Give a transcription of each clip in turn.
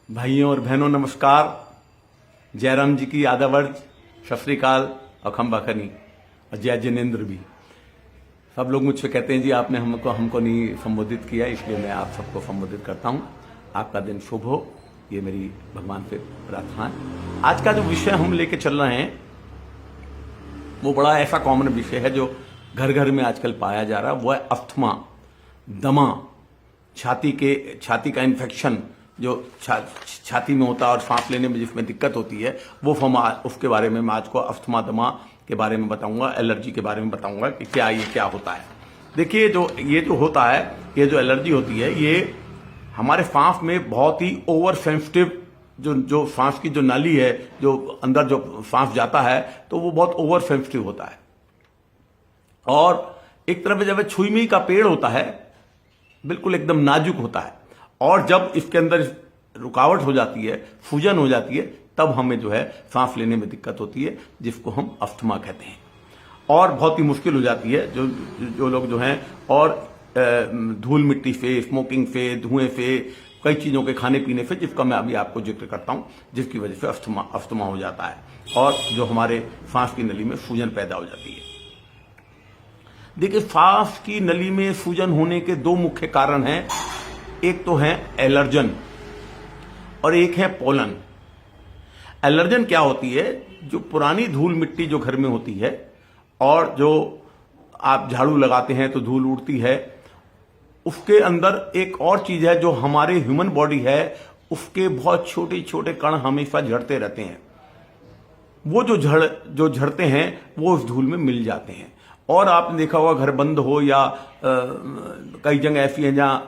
भाइयों और बहनों नमस्कार। जयराम जी की आदावर्ज, सत श्री अकाल, अखम्बा खनी और जय जिनेन्द्र भी। सब लोग मुझसे कहते हैं जी आपने हमको नहीं संबोधित किया, इसलिए मैं आप सबको संबोधित करता हूं। आपका दिन शुभ हो, ये मेरी भगवान से प्रार्थना है। आज का जो विषय हम लेके चल रहे हैं वो बड़ा ऐसा कॉमन विषय है जो घर घर में आजकल पाया जा रहा है। वो है अस्थमा, दमा, छाती का इन्फेक्शन जो छाती में होता है और सांस लेने में जिसमें दिक्कत होती है, वो उसके बारे में मैं आज को अस्थमा, दमा के बारे में बताऊंगा, एलर्जी के बारे में बताऊंगा कि क्या होता है। देखिए ये जो होता है, ये जो एलर्जी होती है, ये हमारे सांस में बहुत ही ओवर सेंसिटिव जो सांस की जो नाली है, जो अंदर जो सांस जाता है, तो वो बहुत ओवर सेंसिटिव होता है। और एक तरफ जब छुईमी का पेड़ होता है, बिल्कुल एकदम नाजुक होता है, और जब इसके अंदर रुकावट हो जाती है, सूजन हो जाती है, तब हमें जो है सांस लेने में दिक्कत होती है, जिसको हम अस्थमा कहते हैं। और बहुत ही मुश्किल हो जाती है जो लोग जो हैं, और धूल मिट्टी से, स्मोकिंग से, धुएं से, कई चीजों के खाने पीने से, जिसका मैं अभी आपको जिक्र करता हूं, जिसकी वजह से अस्थमा हो जाता है और जो हमारे सांस की नली में सूजन पैदा हो जाती है। देखिए, सांस की नली में सूजन होने के दो मुख्य कारण हैं। एक तो है एलर्जन और एक है पोलन। एलर्जन क्या होती है? जो पुरानी धूल मिट्टी जो घर में होती है, और जो आप झाड़ू लगाते हैं तो धूल उड़ती है, उसके अंदर एक और चीज है जो हमारे ह्यूमन बॉडी है, उसके बहुत छोटे छोटे कण हमेशा झड़ते रहते हैं। वो जो झड़ते हैं वो उस धूल में मिल जाते हैं। और आपने देखा होगा, घर बंद हो या कई जगह ऐसी हैं जहां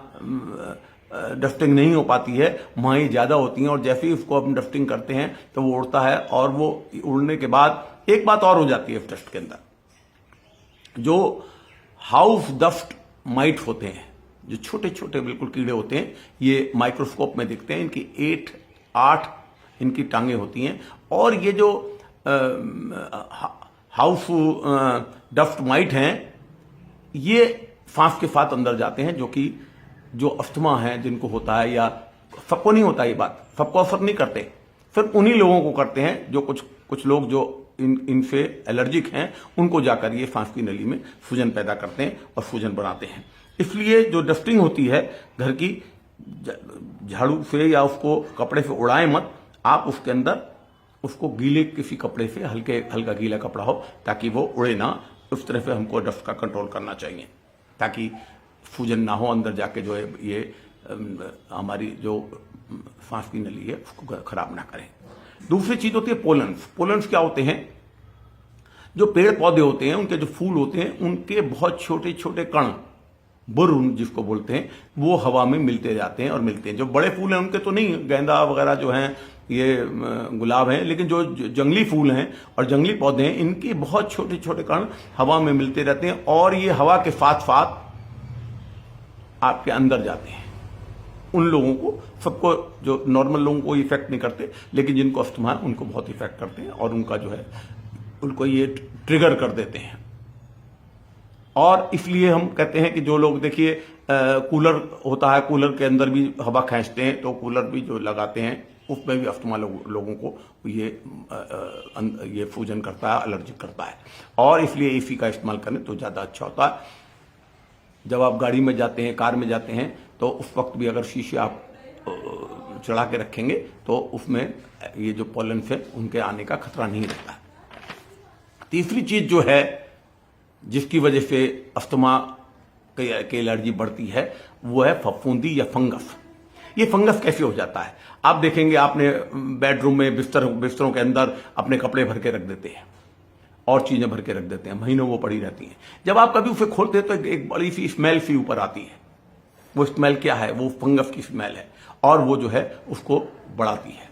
डस्टिंग नहीं हो पाती है, वहां ये ज्यादा होती हैं, और जैसे ही उसको हम डस्टिंग करते हैं तो वो उड़ता है, और वो उड़ने के बाद एक बात और हो जाती है इस डस्ट के अंदर, जो हाउस डस्ट माइट होते हैं, जो छोटे छोटे बिल्कुल कीड़े होते हैं, ये माइक्रोस्कोप में दिखते हैं, इनकी 8 इनकी टांगे होती हैं, और ये जो हाउस डस्ट माइट हैं, ये सांस के साथ अंदर जाते हैं, जो अस्थमा है जिनको होता है, या सबको नहीं होता, ये बात सबको असर नहीं करते, सिर्फ उन्हीं लोगों को करते हैं, जो कुछ लोग जो इनसे एलर्जिक हैं, उनको जाकर ये सांस की नली में सूजन पैदा करते हैं और सूजन बनाते हैं। इसलिए जो डस्टिंग होती है घर की, झाड़ू से या उसको कपड़े से उड़ाएं मत, आप उसके अंदर उसको गीले किसी कपड़े से, हल्का गीला कपड़ा हो, ताकि वो उड़े ना। उस तरह से हमको डस्ट का कंट्रोल करना चाहिए, ताकि सूजन ना हो, अंदर जाके जो है ये हमारी जो सांस की नली है उसको खराब ना करें। दूसरी चीज होती है पोलन्स। पोलन्स क्या होते हैं? जो पेड़ पौधे होते हैं, उनके जो फूल होते हैं, उनके बहुत छोटे छोटे कण, बुर्र जिसको बोलते हैं, वो हवा में मिलते जाते हैं और मिलते हैं। जो बड़े फूल हैं उनके तो नहीं, गेंदा वगैरह जो हैं, ये गुलाब हैं, लेकिन जो जंगली फूल हैं और जंगली पौधे हैं, इनके बहुत छोटे छोटे कण हवा में मिलते रहते हैं, और ये हवा के साथ साथ आपके अंदर जाते हैं। उन लोगों को, सबको, जो नॉर्मल लोगों को इफेक्ट नहीं करते, लेकिन जिनको अस्थमा है उनको बहुत इफेक्ट करते हैं, और उनका जो है उनको ये ट्रिगर कर देते हैं। और इसलिए हम कहते हैं कि जो लोग, देखिए कूलर होता है, कूलर के अंदर भी हवा खींचते हैं, तो कूलर भी जो लगाते हैं उसमें भी अस्थमा लोगों को ये सूजन करता है, एलर्जी करता है। और इसलिए एसी का इस्तेमाल करें तो ज्यादा अच्छा होता है। जब आप गाड़ी में जाते हैं, कार में जाते हैं, तो उस वक्त भी अगर शीशे आप चढ़ा के रखेंगे तो उसमें ये जो पोलन है उनके आने का खतरा नहीं रहता। तीसरी चीज जो है जिसकी वजह से अस्थमा की एलर्जी बढ़ती है, वो है फफूंदी या फंगस। ये फंगस कैसे हो जाता है? आप देखेंगे, आपने बेडरूम में बिस्तरों के अंदर अपने कपड़े भर के रख देते हैं और चीजें भर के रख देते हैं, महीनों वो पड़ी रहती हैं। जब आप कभी उसे खोलते हैं तो एक बड़ी सी स्मेल सी ऊपर आती है। वो स्मेल क्या है? वो फंगस की स्मेल है, और वो जो है उसको बढ़ाती है।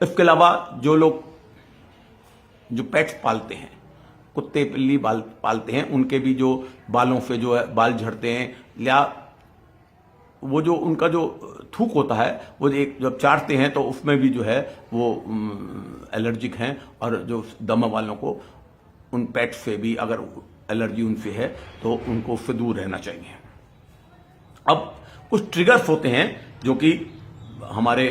इसके अलावा जो लोग जो पेट्स पालते हैं, कुत्ते बिल्ली पालते हैं, उनके भी जो बालों से जो है बाल झड़ते हैं, या वो जो उनका जो थूक होता है, वो एक जब चाटते हैं तो उसमें भी जो है वो एलर्जिक हैं, और जो दमा वालों को उन पेट से भी अगर एलर्जी उनसे है तो उनको उससे दूर रहना चाहिए। अब कुछ ट्रिगर्स होते हैं जो कि हमारे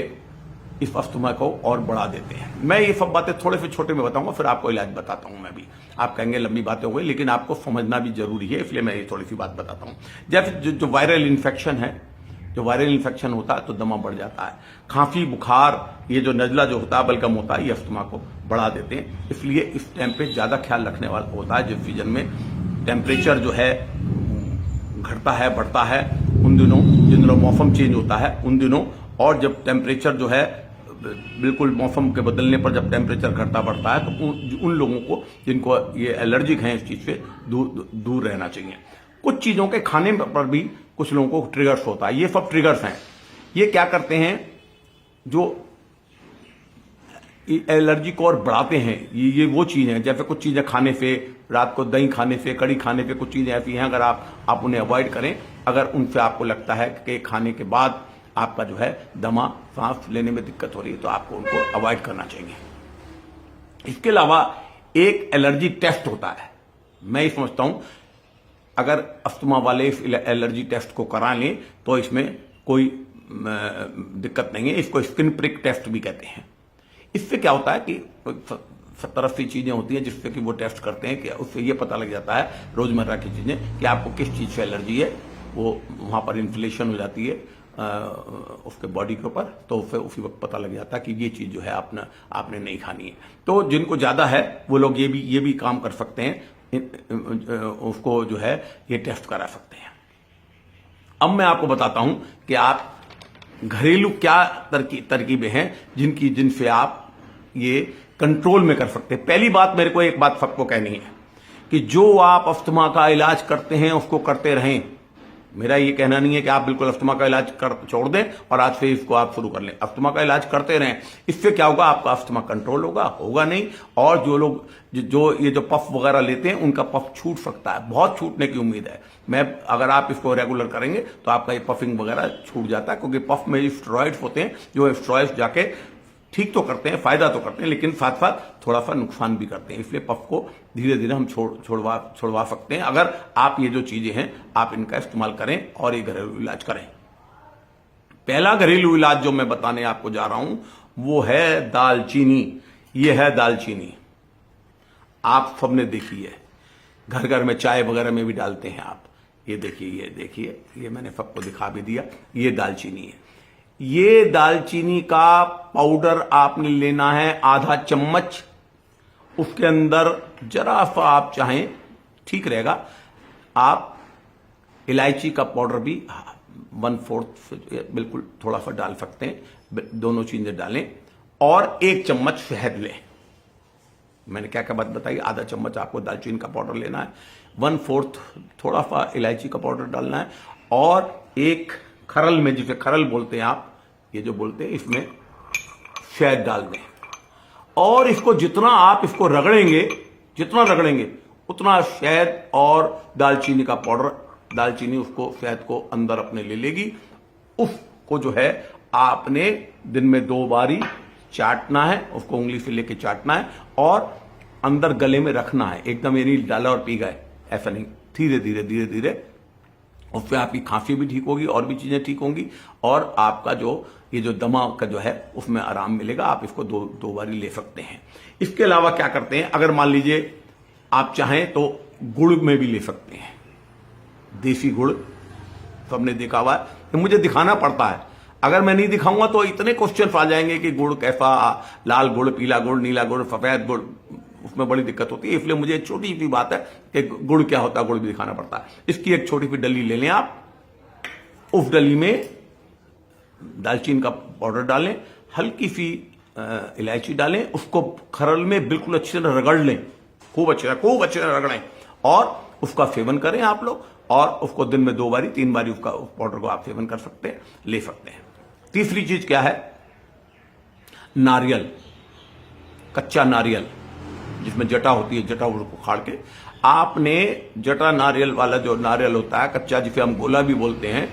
इस अस्थमा को और बढ़ा देते हैं। मैं ये सब बातें थोड़े से छोटे में बताऊंगा, फिर आपको इलाज बताता हूं मैं भी। आप कहेंगे लंबी बातें हो गई, लेकिन आपको समझना भी जरूरी है, इसलिए मैं ये थोड़ी सी बात बताता हूं। जैसे जो वायरल इन्फेक्शन है, जो वायरल इन्फेक्शन होता है तो दमा बढ़ जाता है। खांसी, बुखार, ये जो नजला जो होता है, बलगम होता है, ये अस्थमा को बढ़ा देते हैं। इसलिए इस टाइम पे ज्यादा ख्याल रखने वाला होता है। जिस सीजन में टेम्परेचर जो है घटता है, बढ़ता है, उन दिनों जिन दिनों मौसम चेंज होता है उन दिनों, और जब टेम्परेचर जो है बिल्कुल मौसम के बदलने पर जब टेम्परेचर घटता बढ़ता है, तो उन लोगों को जिनको ये एलर्जिक हैं इस चीज से दूर रहना चाहिए। कुछ चीजों के खाने पर भी कुछ लोगों को ट्रिगर्स होता है। ये सब ट्रिगर्स हैं। ये क्या करते हैं, जो एलर्जी को और बढ़ाते हैं, ये वो चीज है। जैसे कुछ चीजें खाने से, रात को दही खाने से, कड़ी खाने से, कुछ चीजें ऐसी हैं, अगर आप उन्हें अवॉइड करें, अगर उनसे आपको लगता है कि खाने के बाद आपका जो है दमा, सांस लेने में दिक्कत हो रही है, तो आपको उनको अवॉइड करना चाहिए। इसके अलावा एक एलर्जी टेस्ट होता है। मैं ये समझता हूं अगर अस्थमा वाले इस एलर्जी टेस्ट को करा लें तो इसमें कोई दिक्कत नहीं है। इसको स्किन प्रिक टेस्ट भी कहते हैं। इससे क्या होता है कि 70-80 चीजें होती हैं जिससे कि वो टेस्ट करते हैं कि उससे ये पता लग जाता है रोजमर्रा की चीजें कि आपको किस चीज से एलर्जी है। वो वहां पर इन्फ्लेशन हो जाती है उसके बॉडी के ऊपर, तो फिर उसी वक्त पता लग जाता है कि ये चीज जो है आपने नहीं खानी है। तो जिनको ज्यादा है वो लोग ये भी काम कर सकते हैं, उसको जो है ये टेस्ट करा सकते हैं। अब मैं आपको बताता हूं कि आप घरेलू क्या तरकीबें हैं जिनसे आप ये कंट्रोल में कर सकते हैं। पहली बात, मेरे को एक बात सबको कहनी है कि जो आप अस्थमा का इलाज करते हैं उसको करते रहें। मेरा ये कहना नहीं है कि आप बिल्कुल अस्थमा का इलाज छोड़ दें और आज से इसको आप शुरू कर लें। अस्थमा का इलाज करते रहें। इससे क्या होगा, आपका अस्थमा कंट्रोल होगा नहीं। और जो लोग जो पफ वगैरह लेते हैं उनका पफ छूट सकता है, बहुत छूटने की उम्मीद है। अगर आप इसको रेगुलर करेंगे तो आपका ये पफिंग वगैरह छूट जाता है, क्योंकि पफ में स्टेरॉइड्स होते हैं, जो स्टेरॉइड्स जाके ठीक तो करते हैं, फायदा तो करते हैं, लेकिन साथ साथ थोड़ा सा नुकसान भी करते हैं। इसलिए पफ को धीरे धीरे हम छोड़वा सकते हैं अगर आप ये जो चीजें हैं आप इनका इस्तेमाल करें और ये घरेलू इलाज करें। पहला घरेलू इलाज जो मैं बताने आपको जा रहा हूं वो है दालचीनी। ये है दालचीनी, आप सबने देखी है, घर घर में चाय वगैरह में भी डालते हैं आप। ये देखिए, ये मैंने सबको दिखा भी दिया। ये दालचीनी है। ये दालचीनी का पाउडर आपने लेना है आधा चम्मच। उसके अंदर जरा सा आप चाहें, ठीक रहेगा, आप इलायची का पाउडर भी 1/4 बिल्कुल थोड़ा सा डाल सकते हैं। दोनों चीजें डालें और 1 चम्मच शहद लें। मैंने क्या क्या बात बताई, आधा चम्मच आपको दालचीनी का पाउडर लेना है, 1/4 थोड़ा सा इलायची का पाउडर डालना है, और एक खरल में, जिसे खरल बोलते हैं आप, ये जो बोलते हैं, इसमें शहद डाल दें। और इसको जितना आप इसको रगड़ेंगे उतना शहद और दालचीनी का पाउडर, दालचीनी उसको शहद को अंदर अपने ले लेगी। उसको जो है आपने दिन में 2 बारी चाटना है, उसको उंगली से लेके चाटना है और अंदर गले में रखना है। एकदम ये नहीं डाला और पी गए, ऐसा नहीं, धीरे धीरे उससे आपकी खांसी भी ठीक होगी और भी चीजें ठीक होंगी, और आपका ये जो दमा का जो है उसमें आराम मिलेगा। आप इसको दो बारी ले सकते हैं। इसके अलावा क्या करते हैं, अगर मान लीजिए आप चाहें तो गुड़ में भी ले सकते हैं। देसी गुड़ सबने देखा हुआ है, तो मुझे दिखाना पड़ता है। अगर मैं नहीं दिखाऊंगा तो इतने क्वेश्चन आ जाएंगे कि गुड़ कैसा, लाल गुड़, पीला गुड़, नीला गुड़, सफेद गुड़, उसमें बड़ी दिक्कत होती है। इसलिए मुझे छोटी सी बात है कि गुड़ क्या होता है, गुड़ भी दिखाना पड़ता है। इसकी एक छोटी सी डली ले लें आप, उस डली में दालचीनी का पाउडर डालें, हल्की सी इलायची डालें, उसको खरल में बिल्कुल अच्छी तरह रगड़ लें, खूब अच्छी तरह रगड़ें, और उसका सेवन करें आप लोग। और उसको दिन में 2 बारी 3 बारी उसका पाउडर को आप सेवन कर सकते हैं, ले सकते हैं। तीसरी चीज क्या है, नारियल, कच्चा नारियल जिसमें जटा होती है, जटा को उखाड़ के आपने, जटा नारियल वाला जो नारियल होता है कच्चा, जिसे हम गोला भी बोलते हैं,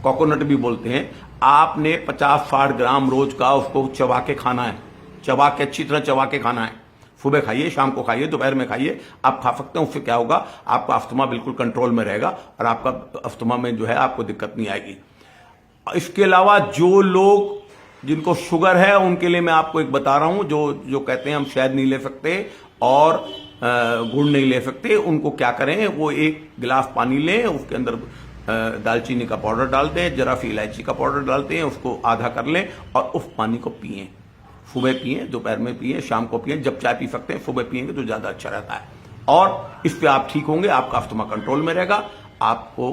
कोकोनट भी बोलते हैं, आपने 50-60 ग्राम रोज का उसको चबा के खाना है। चबा के, अच्छी तरह चबा के खाना है। सुबह खाइए, शाम को खाइए, दोपहर में खाइए, आप खा सकते हैं। उससे क्या होगा, आपका अस्थमा बिल्कुल कंट्रोल में रहेगा और आपका अस्थमा में जो है आपको दिक्कत नहीं आएगी। इसके अलावा जो लोग जिनको शुगर है उनके लिए मैं आपको एक बता रहा हूं, जो कहते हैं हम शहद नहीं ले सकते और गुड़ नहीं ले सकते, उनको क्या करें, वो एक गिलास पानी लें, उसके अंदर दालचीनी का पाउडर डालते हैं, जरा सी इलायची का पाउडर डालते हैं, उसको आधा कर लें और उस पानी को पिएं। सुबह पिएं, दोपहर में पिएं, शाम को पिएं, जब चाय पी सकते हैं सुबह पिएंगे तो ज्यादा अच्छा रहता है। और इस पे आप ठीक होंगे, आपका अस्थमा कंट्रोल में रहेगा, आपको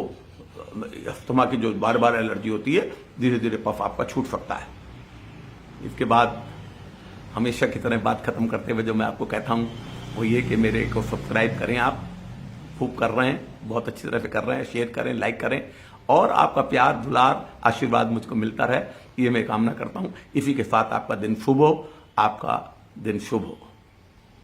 अस्थमा की जो बार बार एलर्जी होती है धीरे धीरे पफ आपका छूट सकता है। इसके बाद हमेशा की तरह बात खत्म करते हुए जो मैं आपको कहता हूं वो ये कि मेरे को सब्सक्राइब करें, आप खूब कर रहे हैं, बहुत अच्छी तरह से कर रहे हैं, शेयर करें, लाइक करें और आपका प्यार दुलार आशीर्वाद मुझको मिलता रहे, ये मैं कामना करता हूं। इसी के साथ आपका दिन शुभ हो, आपका दिन शुभ हो।